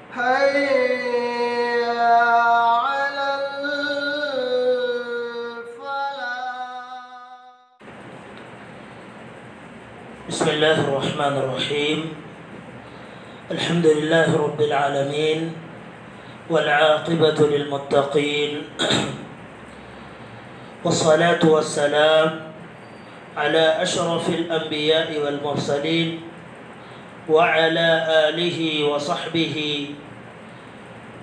حي على الفلاح. بسم الله الرحمن الرحيم. الحمد لله رب العالمين والعاقبة للمتقين والصلاة والسلام على أشرف الأنبياء والمرسلين وعلى آله وصحبه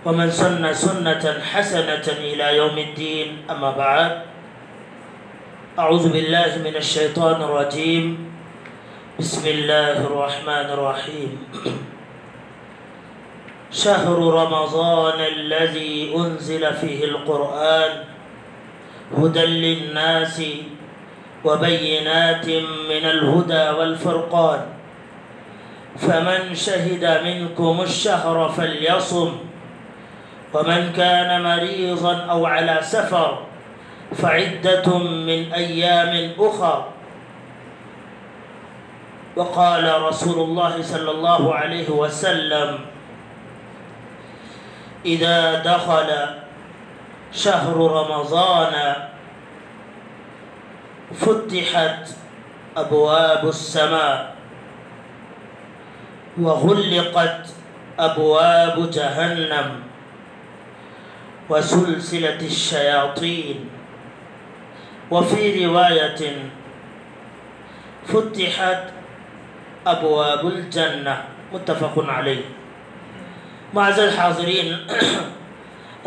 ومن سن سنة حسنة إلى يوم الدين. أما بعد، أعوذ بالله من الشيطان الرجيم. بسم الله الرحمن الرحيم. شهر رمضان الذي أنزل فيه القرآن هدى للناس وبينات من الهدى والفرقان فمن شهد منكم الشهر فليصم ومن كان مريضا أو على سفر فعدة من أيام أخر. وقال رسول الله صلى الله عليه وسلم: إذا دخل شهر رمضان فتحت أبواب السماء وغلقت أبواب جهنم وسلسلة الشياطين، وفي رواية فتحت ابواب الجنہ. متفق علیہ. معزز حاضرین،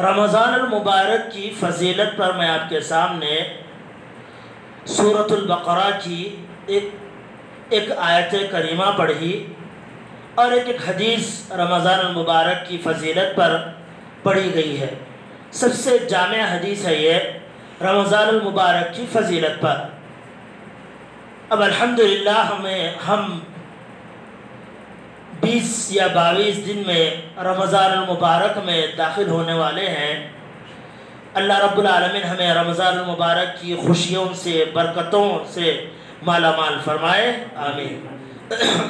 رمضان المبارک کی فضیلت پر میں آپ کے سامنے سورۃ البقرہ کی ایک آیت کریمہ پڑھی اور ایک حدیث رمضان المبارک کی فضیلت پر پڑھی گئی ہے. سب سے جامع حدیث ہے یہ رمضان المبارک کی فضیلت پر. اب الحمدللہ ہم 20 یا 22 دن میں رمضان المبارک میں داخل ہونے والے ہیں. اللہ رب العالمین ہمیں رمضان المبارک کی خوشیوں سے، برکتوں سے مالا مال فرمائے، آمین.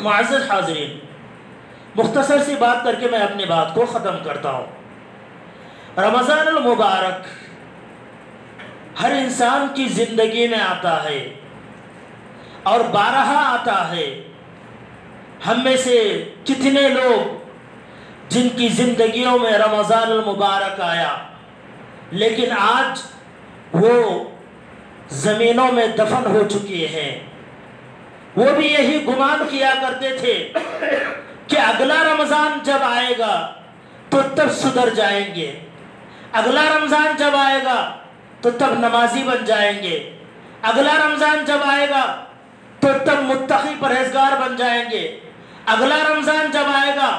معزز حاضرین، مختصر سی بات کر کے میں اپنی بات کو ختم کرتا ہوں. رمضان المبارک ہر انسان کی زندگی میں آتا ہے اور بارہا آتا ہے. ہم میں سے کتنے لوگ جن کی زندگیوں میں رمضان المبارک آیا لیکن آج وہ زمینوں میں دفن ہو چکے ہیں. وہ بھی یہی گمان کیا کرتے تھے کہ اگلا رمضان جب آئے گا تو تب سدھر جائیں گے، اگلا رمضان جب آئے گا تو تب نمازی بن جائیں گے، اگلا رمضان جب آئے گا تو تب متقی پرہیزگار بن جائیں گے، اگلا رمضان جب آئے گا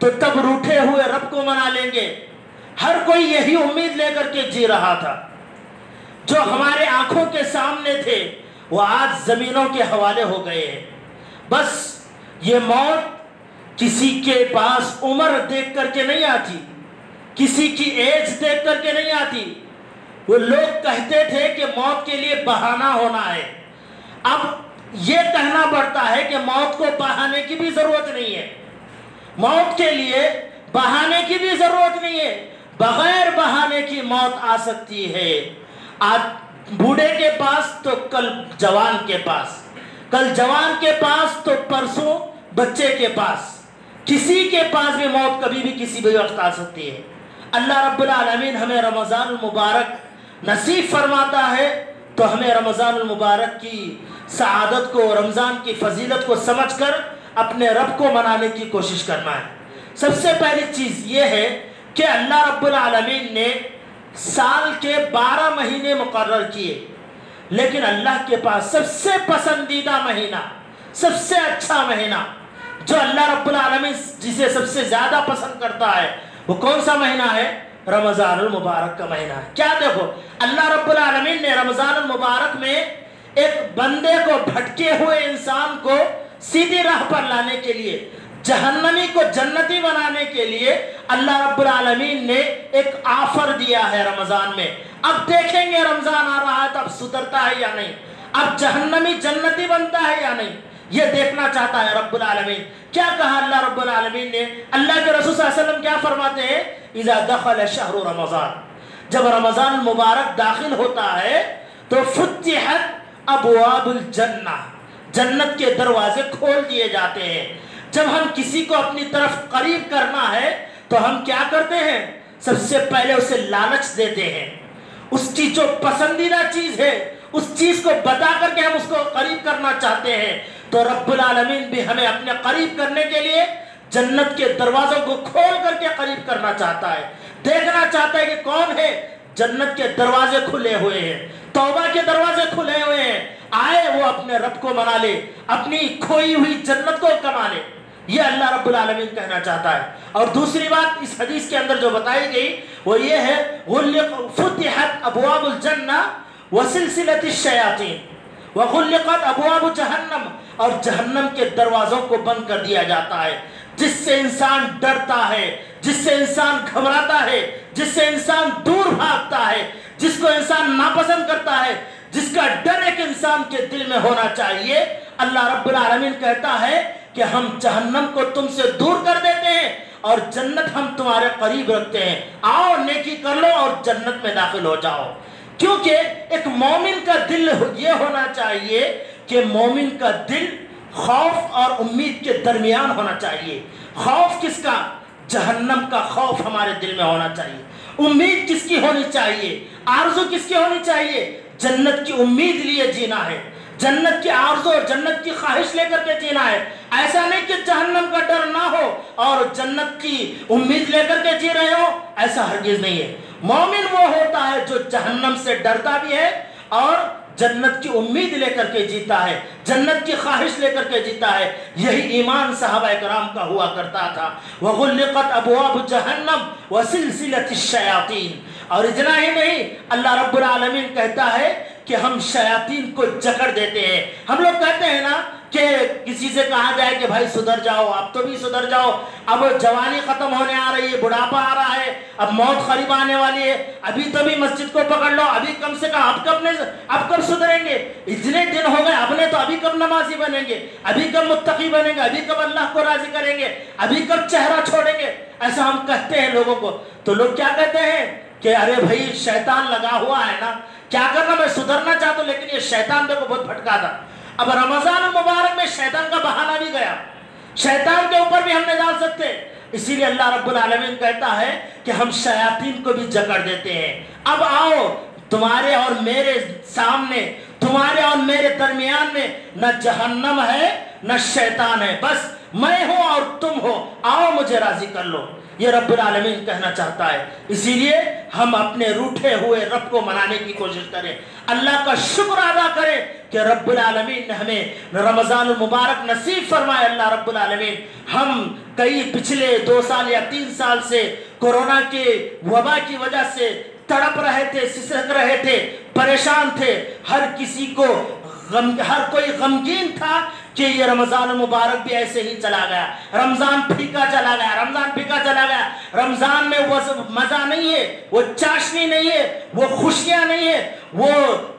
تو تب روٹھے ہوئے رب کو منا لیں گے. ہر کوئی یہی امید لے کر کے جی رہا تھا. جو ہمارے آنکھوں کے سامنے تھے وہ آج زمینوں کے حوالے ہو گئے ہیں. بس یہ موت کسی کے پاس عمر دیکھ کر کے نہیں آتی، کسی کی ایج دیکھ کر کے نہیں آتی. وہ لوگ کہتے تھے کہ موت کے لیے بہانہ ہونا ہے. اب یہ کہنا پڑتا ہے کہ موت کو بہانے کی بھی ضرورت نہیں ہے، موت کے لیے بہانے کی بھی ضرورت نہیں ہے. بغیر بہانے کی موت آ سکتی ہے. آج بوڑھے کے پاس تو کل جوان کے پاس، کل جوان کے پاس تو پرسوں بچے کے پاس. کسی کے پاس بھی موت کبھی بھی کسی بھی وقت آ سکتی ہے. اللہ رب العالمین ہمیں رمضان المبارک نصیب فرماتا ہے تو ہمیں رمضان المبارک کی سعادت کو، رمضان کی فضیلت کو سمجھ کر اپنے رب کو منانے کی کوشش کرنا ہے. سب سے پہلی چیز یہ ہے کہ اللہ رب العالمین نے سال کے 12 مہینے مقرر کیے، لیکن اللہ کے پاس سب سے پسندیدہ مہینہ، سب سے اچھا مہینہ جو اللہ رب العالمین جسے سب سے زیادہ پسند کرتا ہے وہ کون سا مہینہ ہے؟ رمضان المبارک کا مہینہ ہے. کیا دیکھو، اللہ رب العالمین نے رمضان المبارک میں ایک بندے کو، بھٹکے ہوئے انسان کو سیدھی راہ پر لانے کے لیے، جہنمی کو جنتی بنانے کے لیے اللہ رب العالمین نے ایک آفر دیا ہے رمضان میں. اب دیکھیں گے رمضان آ رہا ہے تو اب سدھرتا ہے یا نہیں، اب جہنمی جنتی بنتا ہے یا نہیں. یہ دیکھنا چاہتا ہے رب العالمین۔ کیا کہا اللہ رب العالمین نے؟ اللہ کے رسول صلی اللہ علیہ وسلم کیا فرماتے ہیں؟ اذا دخل شہر رمضان، جب رمضان المبارک داخل ہوتا ہے تو فتحت ابواب الجنہ، جنت کے دروازے کھول دیے جاتے ہیں۔ جب ہم کسی کو اپنی طرف قریب کرنا ہے تو ہم کیا کرتے ہیں؟ سب سے پہلے اسے لالچ دیتے ہیں، اس کی جو پسندیدہ چیز ہے اس چیز کو بتا کر کے ہم اس کو قریب کرنا چاہتے ہیں۔ تو رب العالمین بھی ہمیں اپنے قریب کرنے کے لیے جنت کے دروازوں کو کھول کر کے قریب کرنا چاہتا ہے، دیکھنا چاہتا ہے کہ کون ہے۔ جنت کے دروازے کھلے ہوئے ہیں، توبہ کے دروازے کھلے ہوئے ہیں، آئے وہ اپنے رب کو منا لے، اپنی کھوئی ہوئی جنت کو کما لے۔ یہ اللہ رب العالمین کہنا چاہتا ہے۔ اور دوسری بات اس حدیث کے اندر جو بتائی گئی وہ یہ ہے، فتحت ابواب الجنہ وسلسلۃ الشیاطین وغلقت ابواب جہنم، اور جہنم کے دروازوں کو بند کر دیا جاتا ہے۔ جس سے انسان ڈرتا ہے، جس سے انسان گھبراتا ہے، جس سے انسان دور بھاگتا ہے، جس کو انسان ناپسند کرتا ہے، جس کا ڈر ایک انسان کے دل میں ہونا چاہیے، اللہ رب العالمین کہتا ہے کہ ہم جہنم کو تم سے دور کر دیتے ہیں اور جنت ہم تمہارے قریب رکھتے ہیں۔ آؤ نیکی کر لو اور جنت میں داخل ہو جاؤ۔ کیونکہ ایک مومن کا دل یہ ہونا چاہیے کہ مومن کا دل خوف اور امید کے درمیان ہونا چاہیے۔ خوف کس کا؟ جہنم کا خوف ہمارے دل میں ہونا چاہیے۔ امید کس کی ہونی چاہیے؟ آرزو کس کی ہونی چاہیے؟ جنت کی امید لیے جینا ہے، جنت کی آرزو اور جنت کی خواہش لے کر کے جینا ہے۔ ایسا نہیں کہ جہنم کا ڈر نہ ہو اور جنت کی امید لے کر کے جی رہے ہو، ایسا ہرگز نہیں ہے۔ مومن وہ ہوتا ہے جو جہنم سے ڈرتا بھی ہے اور جنت کی امید لے کر کے جیتا ہے، جنت کی خواہش لے کر کے جیتا ہے۔ یہی ایمان صحابہ کرام کا ہوا کرتا تھا۔ وَغُلِّقَتْ أَبْوَابُ جَهَنَّمَ وَسِلْسِلَةِ الشَّيَاطِينَ، اور اتنا ہی نہیں، اللہ رب العالمین کہتا ہے کہ ہم شیاطین کو جکڑ دیتے ہیں۔ ہم لوگ کہتے ہیں نا کہ کسی سے کہا جائے کہ بھائی سدھر جاؤ، اب تو بھی سدھر جاؤ، اب جوانی ختم ہونے آ رہی ہے، بڑھاپا آ رہا ہے، اب موت قریب آنے والی ہے، ابھی تو بھی مسجد کو پکڑ لو، ابھی کم سے کم اب کب سدھریں گے؟ اتنے دن ہو گئے، اب نے تو ابھی کب نمازی بنیں گے، ابھی کب متقی بنیں گے، ابھی کب اللہ کو راضی کریں گے، ابھی کب چہرہ چھوڑیں گے؟ ایسا ہم کہتے ہیں لوگوں کو۔ تو لوگ کیا کہتے ہیں کہ ارے بھائی شیطان لگا ہوا ہے نا، کیا کرنا، میں سدھرنا چاہتا ہوں لیکن یہ شیطان میرے کو بہت بھٹکا تھا۔ اب رمضان المبارک میں شیطان کا بہانہ بھی گیا، شیطان کے اوپر بھی ہم نہیں ڈال سکتے، اسی لیے اللہ رب العالمین کہتا ہے کہ ہم شیاطین کو بھی جکڑ دیتے ہیں۔ اب آؤ، تمہارے اور میرے سامنے، تمہارے اور میرے درمیان میں نہ جہنم ہے نہ شیطان ہے، بس میں ہوں اور تم ہو، آؤ مجھے راضی کر لو۔ یہ رب العالمین کہنا چاہتا ہے۔ اسی لیے ہم اپنے روٹھے ہوئے رب کو منانے کی کوشش کریں، اللہ کا شکر ادا کریں کہ رب العالمین نے ہمیں رمضان المبارک نصیب فرمائے۔ اللہ رب العالمین، ہم کئی پچھلے 2 سال یا 3 سال سے کورونا کے وبا کی وجہ سے تڑپ رہے تھے، سسک رہے تھے، پریشان تھے، ہر کوئی غمگین تھا کہ یہ رمضان المبارک بھی ایسے ہی چلا گیا، رمضان پھیکا چلا گیا، رمضان پھیکا چلا گیا۔ رمضان میں وہ مزہ نہیں ہے، وہ چاشنی نہیں ہے، وہ خوشیاں نہیں ہے، وہ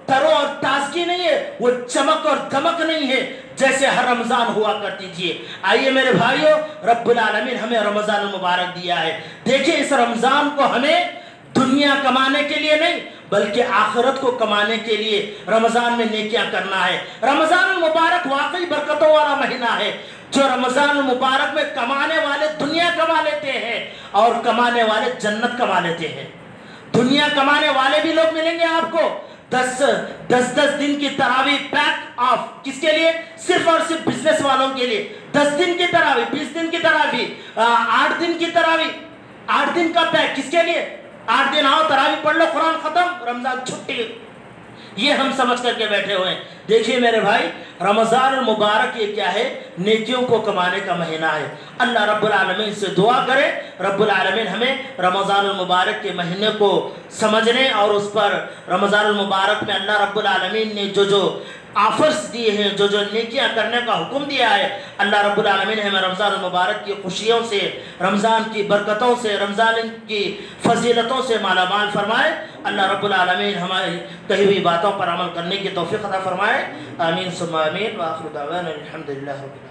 ترو اور تازگی نہیں ہے، وہ چمک اور دمک نہیں ہے جیسے ہر رمضان ہوا کرتی تھی۔ آئیے میرے بھائیوں، رب العالمین ہمیں رمضان المبارک دیا ہے۔ دیکھیں اس رمضان کو ہمیں دنیا کمانے کے لیے نہیں بلکہ آخرت کو کمانے کے لیے رمضان میں نیکیاں کرنا ہے۔ رمضان المبارک واقعی برکتوں والا مہینہ ہے۔ جو رمضان المبارک میں کمانے والے دنیا کما لیتے ہیں اور کمانے والے جنت کما لیتے ہیں۔ دنیا کمانے والے بھی لوگ ملیں گے آپ کو، 10 دن کی تراویح پیک آف، کس کے لیے؟ صرف اور صرف بزنس والوں کے لیے۔ 10 دن کی تراویح، 20 دن کی تراویح، 8 دن کی تراویح، 8 دن کا پیک، کس کے لیے؟ 8 دن آؤ تراویح پڑھ لو، قرآن ختم، رمضان چھٹی۔ یہ ہم سمجھ کر کے بیٹھے ہوئے ہیں۔ دیکھیے میرے بھائی، رمضان المبارک یہ کیا ہے؟ نیکیوں کو کمانے کا مہینہ ہے۔ اللہ رب العالمین سے دعا کرے رب العالمین ہمیں رمضان المبارک کے مہینے کو سمجھنے اور اس پر رمضان المبارک میں اللہ رب العالمین نے جو آفرز دیے ہیں، جو جو نیکیاں کرنے کا حکم دیا ہے، اللہ رب العالمین ہمیں رمضان المبارک کی خوشیوں سے، رمضان کی برکتوں سے، رمضان کی فضیلتوں سے مالا مال فرمائے۔ اللہ رب العالمین ہماری کہی ہوئی باتوں پر عمل کرنے کی توفیق عطا فرمائے۔ آمین ثم آمین، وآخر دعوانا الحمدللہ رب العالمین۔